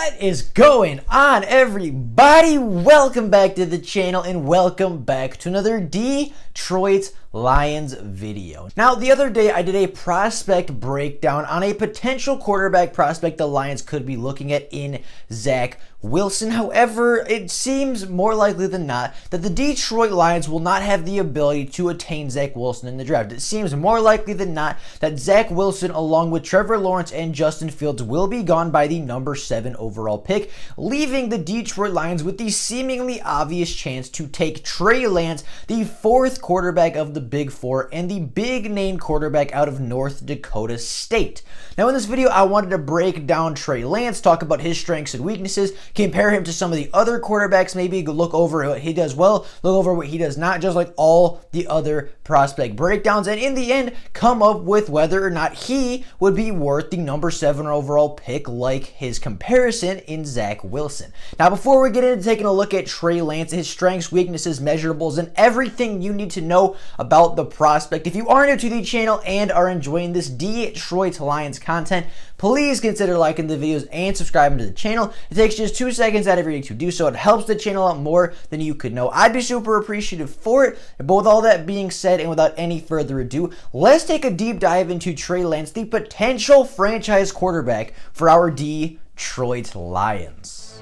What is going on, everybody? Welcome back to the channel and welcome back to another Detroit Lions video. Now, the other day I did a prospect breakdown on a potential quarterback prospect the Lions could be looking at in Zach Wilson. However, it seems more likely than not that the Detroit Lions will not have the ability to attain Zach Wilson in the draft. It seems more likely than not that Zach Wilson, along with Trevor Lawrence and Justin Fields, will be gone by the number 7 overall pick, leaving the Detroit Lions with the seemingly obvious chance to take Trey Lance, the 4th quarterback of the Big Four and the big name quarterback out of North Dakota State. Now, in this video, I wanted to break down Trey Lance, talk about his strengths and weaknesses, compare him to some of the other quarterbacks, maybe look over what he does well, look over what he does not, just like all the other prospect breakdowns, and in the end, come up with whether or not he would be worth the number 7 overall pick like his comparison in Zach Wilson. Now, before we get into taking a look at Trey Lance, his strengths, weaknesses, measurables, and everything you need to know about the prospect, if you are new to the channel and are enjoying this Detroit Lions content, please consider liking the videos and subscribing to the channel. It takes just 2 seconds out of your day to do so. It helps the channel out more than you could know. I'd be super appreciative for it. But with all that being said, and without any further ado, let's take a deep dive into Trey Lance, the potential franchise quarterback for our Detroit Lions.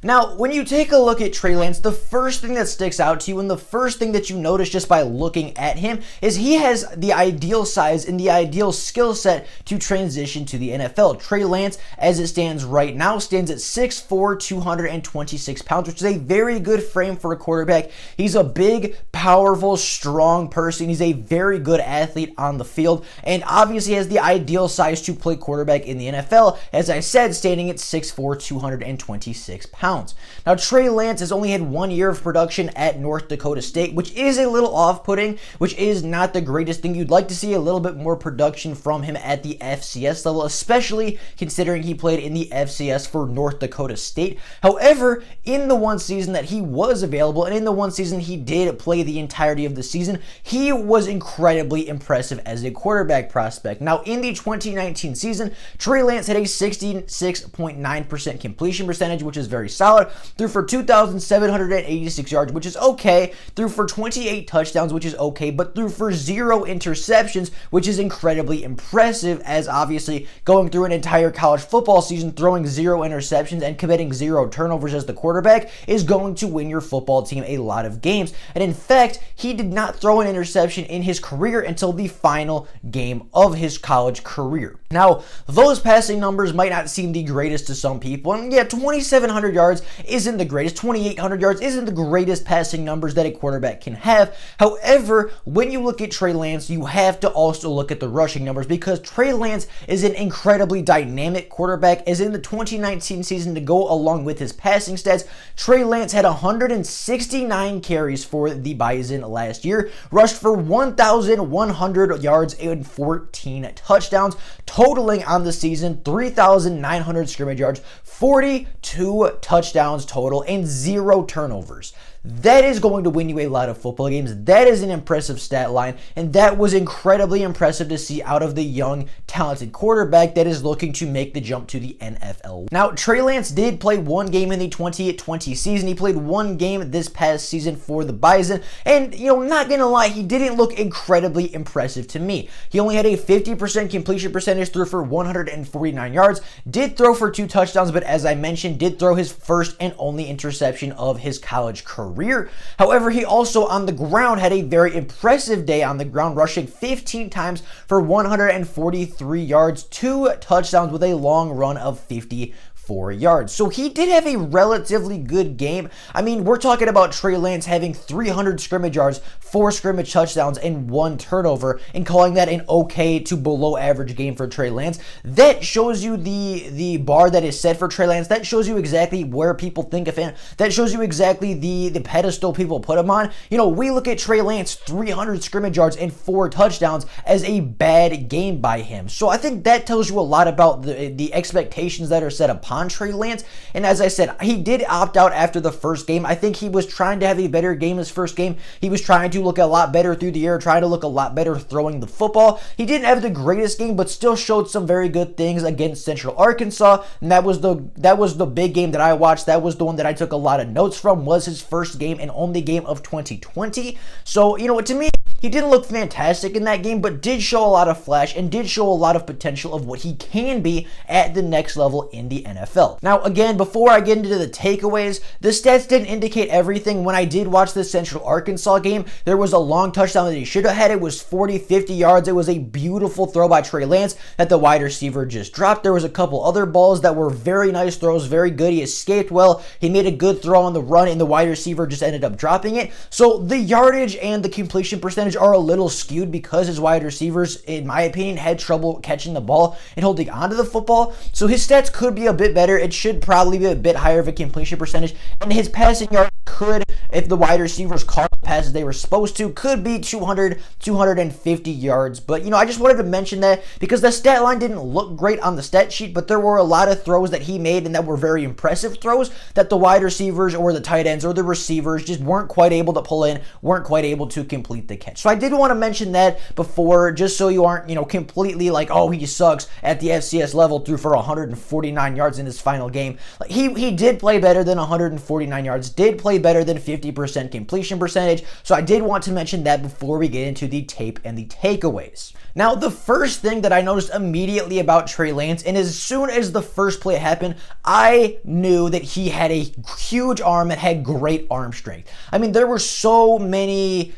Now, when you take a look at Trey Lance, the first thing that sticks out to you and the first thing that you notice just by looking at him is he has the ideal size and the ideal skill set to transition to the NFL. Trey Lance, as it stands right now, stands at 6'4", 226 pounds, which is a very good frame for a quarterback. He's a big, powerful, strong person. He's a very good athlete on the field and obviously has the ideal size to play quarterback in the NFL, as I said, standing at 6'4", 226 pounds. Now, Trey Lance has only had 1 year of production at North Dakota State, which is a little off-putting, which is not the greatest thing. You'd like to see a little bit more production from him at the FCS level, especially considering he played in the FCS for North Dakota State. However, in the one season that he was available, and in the one season he did play the entirety of the season, he was incredibly impressive as a quarterback prospect. Now, in the 2019 season, Trey Lance had a 66.9% completion percentage, which is very solid, threw for 2,786 yards, which is okay, threw for 28 touchdowns, which is okay, but threw for 0 interceptions, which is incredibly impressive, as obviously going through an entire college football season, throwing 0 interceptions and committing 0 turnovers as the quarterback is going to win your football team a lot of games. And in fact, he did not throw an interception in his career until the final game of his college career. Now, those passing numbers might not seem the greatest to some people, and yeah, 2,700 yards isn't the greatest, 2,800 yards isn't the greatest passing numbers that a quarterback can have. However, when you look at Trey Lance, you have to also look at the rushing numbers, because Trey Lance is an incredibly dynamic quarterback. As in the 2019 season, to go along with his passing stats, Trey Lance had 169 carries for the Bison last year, rushed for 1,100 yards and 14 touchdowns, totaling on the season 3,900 scrimmage yards, 42 touchdowns total, and 0 turnovers. That is going to win you a lot of football games. That is an impressive stat line, and that was incredibly impressive to see out of the young, talented quarterback that is looking to make the jump to the NFL. Now, Trey Lance did play 1 game in the 2020 season. He played 1 game this past season for the Bison, and, not gonna lie, he didn't look incredibly impressive to me. He only had a 50% completion percentage, threw for 149 yards, did throw for 2 touchdowns, but as I mentioned, did throw his first and only interception of his college career. However, he also on the ground had a very impressive day on the ground, rushing 15 times for 143 yards, 2 touchdowns with a long run of 54 yards. So he did have a relatively good game. I mean, we're talking about Trey Lance having 300 scrimmage yards, 4 scrimmage touchdowns, and 1 turnover, and calling that an okay to below average game for Trey Lance. That shows you the bar that is set for Trey Lance. That shows you exactly where people think of him. That shows you exactly the pedestal people put him on. We look at Trey Lance, 300 scrimmage yards and 4 touchdowns as a bad game by him. So I think that tells you a lot about the expectations that are set upon upon Trey Lance. And as I said, he did opt out after the first game. I think he was trying to have a better game his first game. He was trying to look a lot better through the air, trying to look a lot better throwing the football. He didn't have the greatest game, but still showed some very good things against Central Arkansas. And that was the big game that I watched. That was the one that I took a lot of notes from, was his first game and only game of 2020. So, to me, he didn't look fantastic in that game, but did show a lot of flash and did show a lot of potential of what he can be at the next level in the NFL. Now, again, before I get into the takeaways, the stats didn't indicate everything. When I did watch the Central Arkansas game, there was a long touchdown that he should have had. It was 40, 50 yards. It was a beautiful throw by Trey Lance that the wide receiver just dropped. There was a couple other balls that were very nice throws, very good. He escaped well. He made a good throw on the run, and the wide receiver just ended up dropping it. So the yardage and the completion percentage are a little skewed because his wide receivers, in my opinion, had trouble catching the ball and holding onto the football. So his stats could be a bit better. It should probably be a bit higher of a completion percentage, and his passing yard could, if the wide receivers caught the passes they were supposed to, could be 200, 250 yards. But, I just wanted to mention that because the stat line didn't look great on the stat sheet, but there were a lot of throws that he made and that were very impressive throws that the wide receivers or the tight ends or the receivers just weren't quite able to pull in, weren't quite able to complete the catch. So I did want to mention that before, just so you aren't, completely like, oh, he sucks at the FCS level, threw for 149 yards in his final game. Like, he did play better than 149 yards, did play better than 50% completion percentage. So I did want to mention that before we get into the tape and the takeaways. Now, the first thing that I noticed immediately about Trey Lance, and as soon as the first play happened, I knew that he had a huge arm and had great arm strength. I mean, there were so many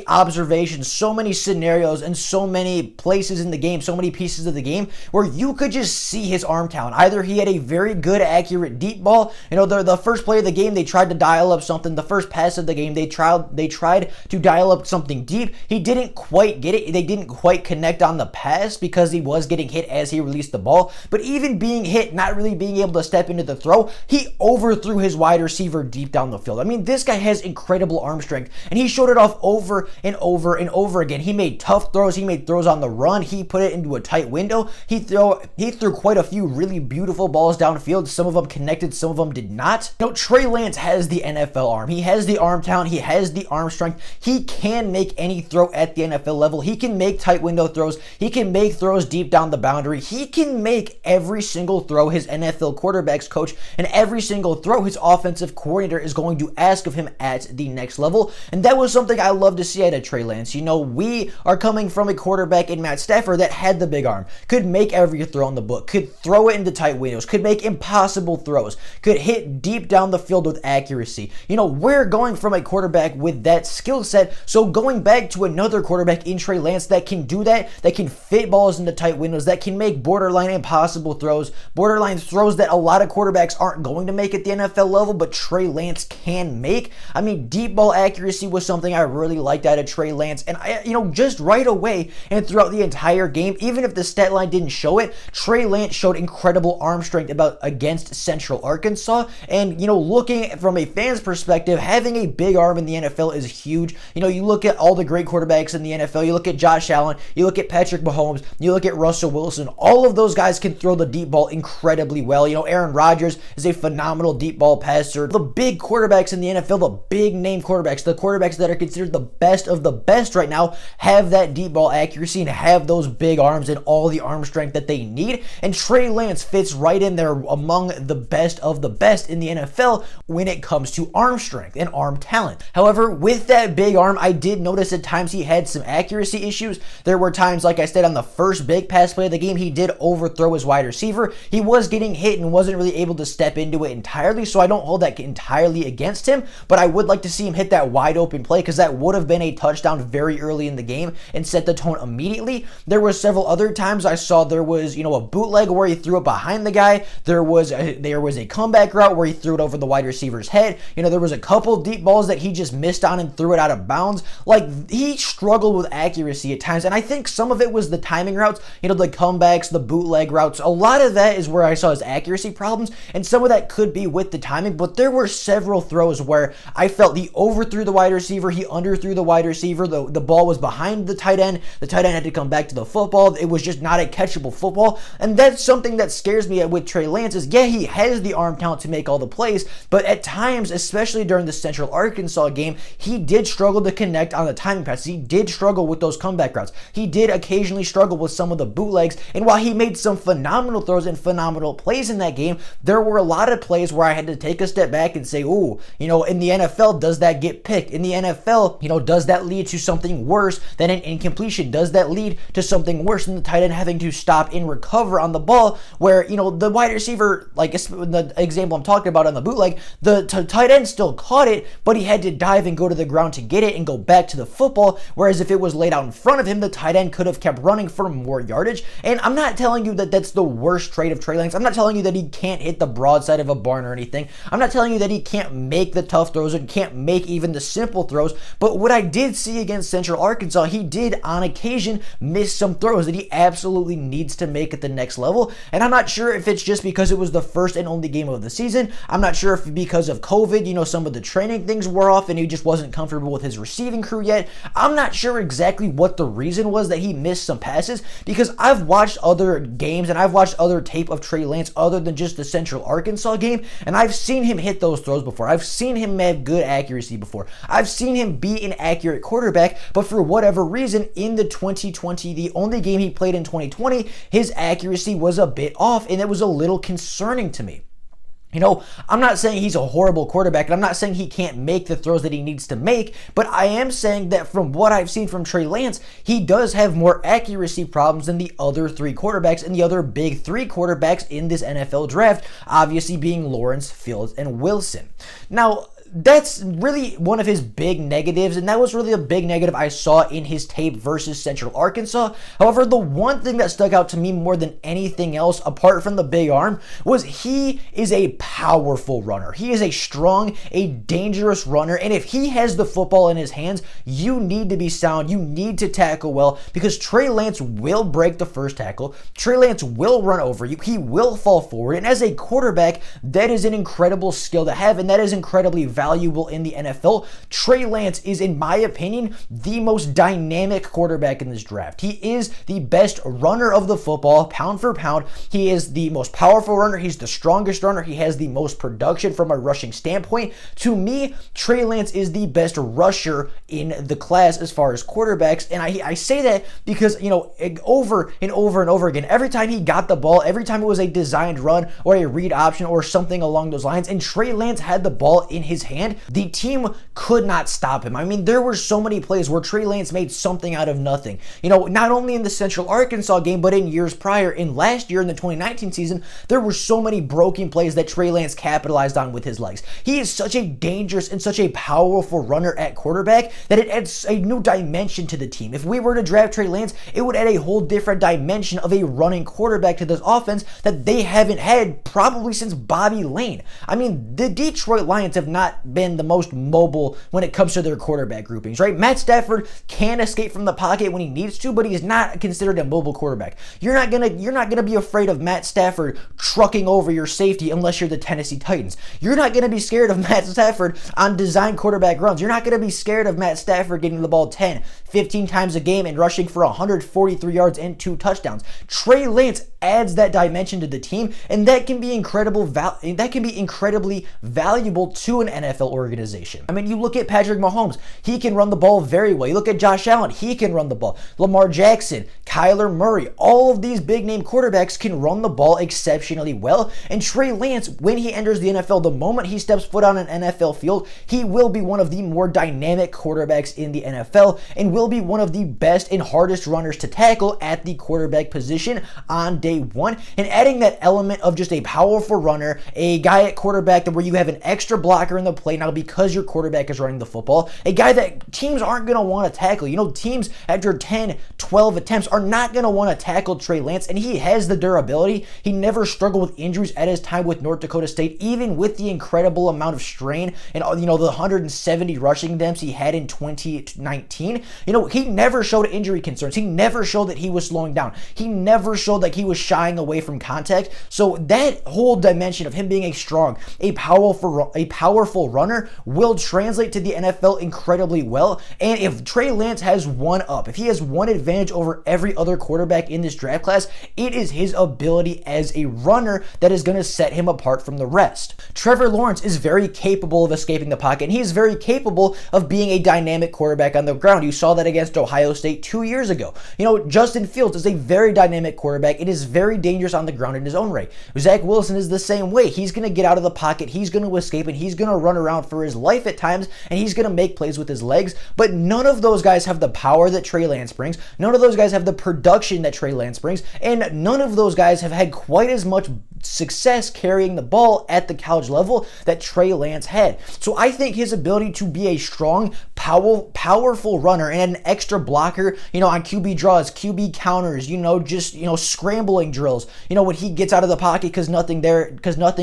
observations, so many scenarios, and so many places in the game, so many pieces of the game where you could just see his arm talent. Either he had a very good, accurate deep ball. The first play of the game, they tried to dial up something. The first pass of the game, they tried to dial up something deep. He didn't quite get it. They didn't quite connect on the pass because he was getting hit as he released the ball. But even being hit, not really being able to step into the throw, he overthrew his wide receiver deep down the field. I mean, this guy has incredible arm strength, and he showed it off over and over and over again. He made tough throws. He made throws on the run. He put it into a tight window. He threw quite a few really beautiful balls downfield. Some of them connected, some of them did not. Trey Lance has the NFL arm. He has the arm talent. He has the arm strength. He can make any throw at the NFL level. He can make tight window throws. He can make throws deep down the boundary. He can make every single throw his NFL quarterbacks coach and every single throw his offensive coordinator is going to ask of him at the next level. And that was something I love to see out of Trey Lance. We are coming from a quarterback in Matt Stafford that had the big arm, could make every throw in the book, could throw it into tight windows, could make impossible throws, could hit deep down the field with accuracy. We're going from a quarterback with that skill set, so going back to another quarterback in Trey Lance that can do that can fit balls into tight windows, that can make borderline impossible throws, borderline throws that a lot of quarterbacks aren't going to make at the NFL level, but Trey Lance can make. I mean, deep ball accuracy was something I really liked out of Trey Lance, and just right away and throughout the entire game, even if the stat line didn't show it, Trey Lance showed incredible arm strength against Central Arkansas. And looking from a fan's perspective, having a big arm in the NFL is huge. You look at all the great quarterbacks in the NFL. You look at Josh Allen, you look at Patrick Mahomes, you look at Russell Wilson. All of those guys can throw the deep ball incredibly well. Aaron Rodgers is a phenomenal deep ball passer. The big quarterbacks in the NFL, the big name quarterbacks, the quarterbacks that are considered the best of the best right now, have that deep ball accuracy and have those big arms and all the arm strength that they need. And Trey Lance fits right in there among the best of the best in the NFL when it comes to arm strength and arm talent. However, with that big arm, I did notice at times he had some accuracy issues. There were times, like I said, on the first big pass play of the game, he did overthrow his wide receiver. He was getting hit and wasn't really able to step into it entirely, so I don't hold that entirely against him, but I would like to see him hit that wide open play because that would have been a touchdown very early in the game and set the tone immediately. There were several other times I saw there was, a bootleg where he threw it behind the guy. There was a comeback route where he threw it over the wide receiver's head. There was a couple deep balls that he just missed missed on and threw it out of bounds. Like, he struggled with accuracy at times, and I think some of it was the timing routes, the comebacks, the bootleg routes. A lot of that is where I saw his accuracy problems, and some of that could be with the timing, but there were several throws where I felt he overthrew the wide receiver, he underthrew the wide receiver, the ball was behind the tight end had to come back to the football. It was just not a catchable football, and that's something that scares me with Trey Lance is, yeah, he has the arm talent to make all the plays, but at times, especially during the Central Arkansas game, he did struggle to connect on the timing passes. He did struggle with those comeback routes. He did occasionally struggle with some of the bootlegs, and while he made some phenomenal throws and phenomenal plays in that game, there were a lot of plays where I had to take a step back and say, ooh, in the NFL, does that get picked? In the NFL, does that lead to something worse than an incompletion? Does that lead to something worse than the tight end having to stop and recover on the ball, where, the wide receiver, like the example I'm talking about on the bootleg, the tight end still caught it, but he had to dive and go to the ground to get it and go back to the football, whereas if it was laid out in front of him, the tight end could have kept running for more yardage. And I'm not telling you that that's the worst trait of Trey Lance. I'm not telling you that he can't hit the broadside of a barn or anything. I'm not telling you that he can't make the tough throws and can't make even the simple throws, but what I did see against Central Arkansas, he did on occasion miss some throws that he absolutely needs to make at the next level. And I'm not sure if it's just because it was the first and only game of the season. I'm not sure if because of COVID, some of the training things were off and he just wasn't comfortable with his receiving crew yet. I'm not sure exactly what the reason was that he missed some passes, because I've watched other games and I've watched other tape of Trey Lance other than just the Central Arkansas game, and I've seen him hit those throws before. I've seen him have good accuracy before. I've seen him be an accurate quarterback, but for whatever reason, in the 2020, the only game he played in 2020, his accuracy was a bit off, and it was a little concerning to me. I'm not saying he's a horrible quarterback, and I'm not saying he can't make the throws that he needs to make, but I am saying that from what I've seen from Trey Lance, he does have more accuracy problems than the other three quarterbacks and the other big three quarterbacks in this NFL draft, obviously being Lawrence, Fields, and Wilson. Now, that's really one of his big negatives, and that was really a big negative I saw in his tape versus Central Arkansas. However, the one thing that stuck out to me more than anything else, apart from the big arm, was he is a powerful runner. He is a strong, a dangerous runner, and if he has the football in his hands, you need to be sound. You need to tackle well, because Trey Lance will break the first tackle. Trey Lance will run over you. He will fall forward, and as a quarterback, that is an incredible skill to have, and that is incredibly valuable in the NFL. Trey Lance is, in my opinion, the most dynamic quarterback in this draft. He is the best runner of the football, pound for pound. He is the most powerful runner. He's the strongest runner. He has the most production from a rushing standpoint. To me, Trey Lance is the best rusher in the class as far as quarterbacks, and I say that because, over and over and over again, every time he got the ball, every time it was a designed run or a read option or something along those lines, and Trey Lance had the ball in his hand, the team could not stop him. I mean, there were so many plays where Trey Lance made something out of nothing. Not only in the Central Arkansas game, but in years prior. In last year, in the 2019 season, there were so many broken plays that Trey Lance capitalized on with his legs. He is such a dangerous and such a powerful runner at quarterback that it adds a new dimension to the team. If we were to draft Trey Lance, it would add a whole different dimension of a running quarterback to this offense that they haven't had probably since Bobby Lane. I mean, the Detroit Lions have not been the most mobile when it comes to their quarterback groupings, right? Matt Stafford can escape from the pocket when he needs to, but he's not considered a mobile quarterback. You're not gonna be afraid of Matt Stafford trucking over your safety unless you're the Tennessee Titans. You're not gonna be scared of Matt Stafford on design quarterback runs. You're not gonna be scared of Matt Stafford getting the ball 10, 15 times a game and rushing for 143 yards and 2 touchdowns. Trey Lance adds that dimension to the team, and that can be incredibly valuable to an NFL organization. I mean, you look at Patrick Mahomes, he can run the ball very well. You look at Josh Allen, he can run the ball. Lamar Jackson, Kyler Murray, all of these big name quarterbacks can run the ball exceptionally well, and Trey Lance, when he enters the NFL, the moment he steps foot on an NFL field, he will be one of the more dynamic quarterbacks in the NFL and will be one of the best and hardest runners to tackle at the quarterback position on day one. And adding that element of just a powerful runner, a guy at quarterback where you have an extra blocker in the play now because your quarterback is running the football, a guy that teams aren't going to want to tackle. Teams after 10, 12 attempts are not going to want to tackle Trey Lance, and he has the durability. He never struggled with injuries at his time with North Dakota State, even with the incredible amount of strain and the 170 rushing attempts he had in 2019. He never showed injury concerns. He never showed that he was slowing down. He never showed that he was shying away from contact. So that whole dimension of him being a strong, a powerful runner will translate to the NFL incredibly well. And if Trey Lance has one up, if he has one advantage over every other quarterback in this draft class, it is his ability as a runner that is going to set him apart from the rest. Trevor Lawrence is very capable of escaping the pocket, and he is very capable of being a dynamic quarterback on the ground. You saw that against Ohio State 2 years ago. Justin Fields is a very dynamic quarterback. It is very dangerous on the ground in his own right. Zach Wilson is the same way. He's going to get out of the pocket, he's going to escape, and he's going to run around for his life at times, and he's going to make plays with his legs. But none of those guys have the power that Trey Lance brings. None of those guys have the production that Trey Lance brings, and none of those guys have had quite as much success carrying the ball at the college level that Trey Lance had. So I think his ability to be a strong, powerful runner and an extra blocker, on QB draws, QB counters, scrambling drills, when he gets out of the pocket because nothing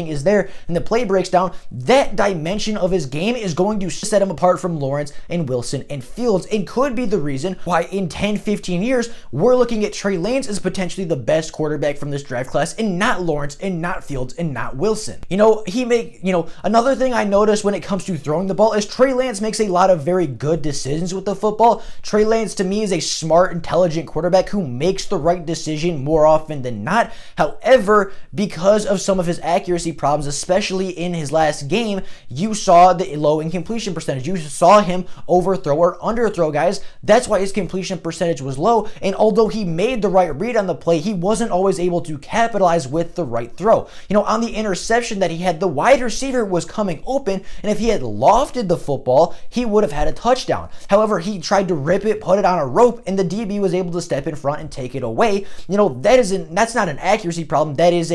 is there and the play breaks down, that dimension of his game is going to set him apart from Lawrence and Wilson and Fields, and could be the reason why in 10, 15 years, we're looking at Trey Lance as potentially the best quarterback from this draft class, and not Lawrence and not Fields and not Wilson. Another thing I notice when it comes to throwing the ball is Trey Lance makes a lot of very good decisions with the football. Trey Lance to me is a smart, intelligent quarterback who makes the right decision more often than not. However, because of some of his accuracy problems, especially in his last game, you saw the low incompletion percentage. You saw him overthrow or underthrow guys. That's why his completion percentage was low. And although he made the right read on the play, he wasn't always able to capitalize with the right throw. On the interception that he had, the wide receiver was coming open, and if he had lofted the football, he would have had a touchdown. However, he tried to rip it, put it on a rope, and the DB was able to step in front and take it away. That's not an accuracy problem. That is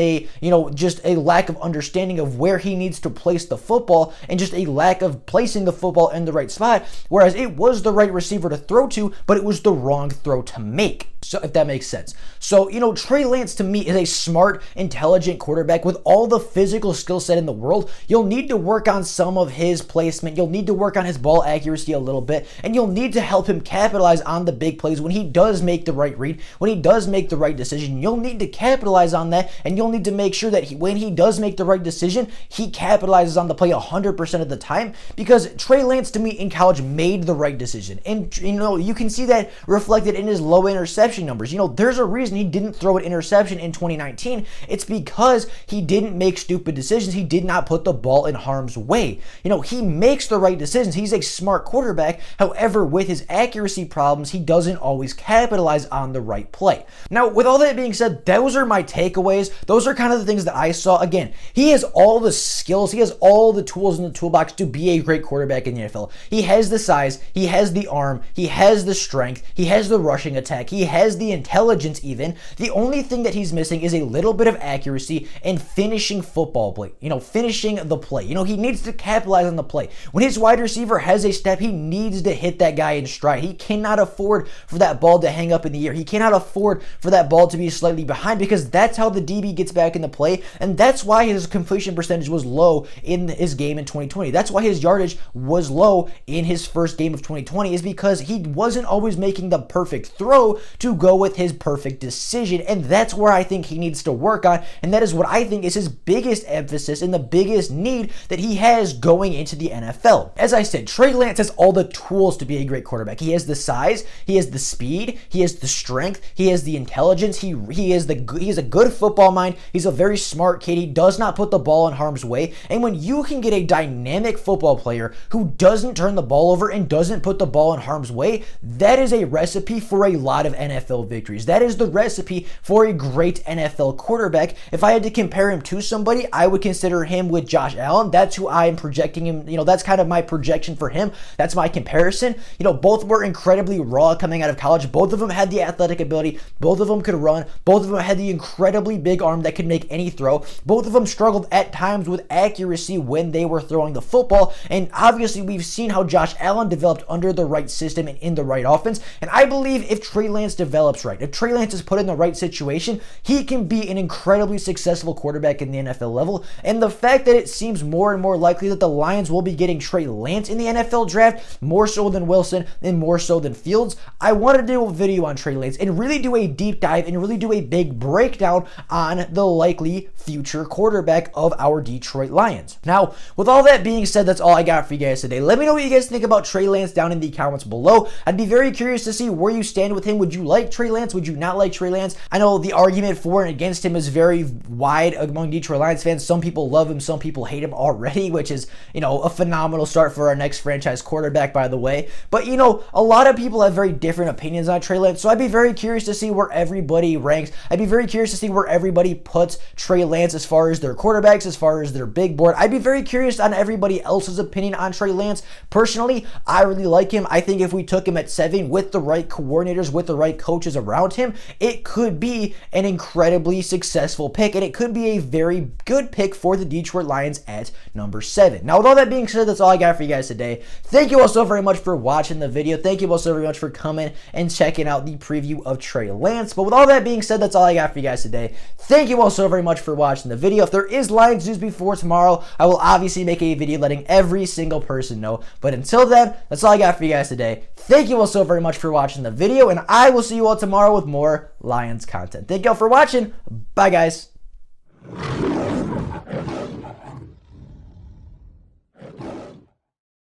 just a lack of understanding of where he needs to place the football, and just a lack of placing the football in the right spot, whereas it was the right receiver to throw to, but it was the wrong throw to make. So if that makes sense. So, Trey Lance to me is a smart, intelligent quarterback with all the physical skill set in the world. You'll need to work on some of his placement. You'll need to work on his ball accuracy a little bit, and you'll need to help him capitalize on the big plays when he does make the right read, when he does make the right decision. You'll need to capitalize on that, and you'll need to make sure that when he does make the right decision, he capitalizes on the play 100% of the time, because Trey Lance to me in college made the right decision. And, you can see that reflected in his low interception numbers. There's a reason he didn't throw an interception in 2019. It's because he didn't make stupid decisions. He did not put the ball in harm's way. He makes the right decisions. He's a smart quarterback. However, with his accuracy problems, he doesn't always capitalize on the right play. Now, with all that being said, those are my takeaways. Those are kind of the things that I saw. Again, he has all the skills. He has all the tools in the toolbox to be a great quarterback in the NFL. He has the size. He has the arm. He has the strength. He has the rushing attack. He has the intelligence even. The only thing that he's missing is a little bit of accuracy and finishing football play. Finishing the play. He needs to capitalize on the play. When his wide receiver has a step, he needs to hit that guy in stride. He cannot afford for that ball to hang up in the air. He cannot afford for that ball to be slightly behind, because that's how the DB gets back in the play, and that's why his completion percentage was low in his game in 2020. That's why his yardage was low in his first game of 2020, is because he wasn't always making the perfect throw to go with his perfect decision, and that's where I think he needs to work on, and that is what I think is his biggest emphasis and the biggest need that he has going into the NFL. As I said, Trey Lance has all the tools to be a great quarterback. He has the size, he has the speed, he has the strength, he has the intelligence, he is a good football mind, he's a very smart kid, he does not put the ball in harm's way, and when you can get a dynamic football player who doesn't turn the ball over and doesn't put the ball in harm's way, that is a recipe for a lot of NFL NFL victories. That is the recipe for a great NFL quarterback. If I had to compare him to somebody, I would consider him with Josh Allen. That's who I am projecting him. That's kind of my projection for him. That's my comparison. Both were incredibly raw coming out of college. Both of them had the athletic ability. Both of them could run. Both of them had the incredibly big arm that could make any throw. Both of them struggled at times with accuracy when they were throwing the football. And obviously, we've seen how Josh Allen developed under the right system and in the right offense. And I believe if Trey Lance develops right, if Trey Lance is put in the right situation, he can be an incredibly successful quarterback in the NFL level. And the fact that it seems more and more likely that the Lions will be getting Trey Lance in the NFL draft, more so than Wilson and more so than Fields, I want to do a video on Trey Lance and really do a deep dive and really do a big breakdown on the likely future quarterback of our Detroit Lions. Now, with all that being said, that's all I got for you guys today. Let me know what you guys think about Trey Lance down in the comments below. I'd be very curious to see where you stand with him. Would you like Trey Lance? Would you not like Trey Lance? I know the argument for and against him is very wide among Detroit Lions fans. Some people love him, some people hate him already, which is, a phenomenal start for our next franchise quarterback, by the way. But, a lot of people have very different opinions on Trey Lance, so I'd be very curious to see where everybody ranks. I'd be very curious to see where everybody puts Trey Lance as far as their quarterbacks, as far as their big board. I'd be very curious on everybody else's opinion on Trey Lance. Personally, I really like him. I think if we took him at 7 with the right coordinators, with the right coaches around him, it could be an incredibly successful pick, and it could be a very good pick for the Detroit Lions at number 7. Now, with all that being said, that's all I got for you guys today. Thank you all so very much for watching the video. Thank you all so very much for coming and checking out the preview of Trey Lance. But with all that being said, that's all I got for you guys today. Thank you all so very much for watching the video. If there is Lions news before tomorrow, I will obviously make a video letting every single person know. But until then, that's all I got for you guys today. Thank you all so very much for watching the video, and I will see you all tomorrow with more Lions content. Thank you all for watching. Bye, guys.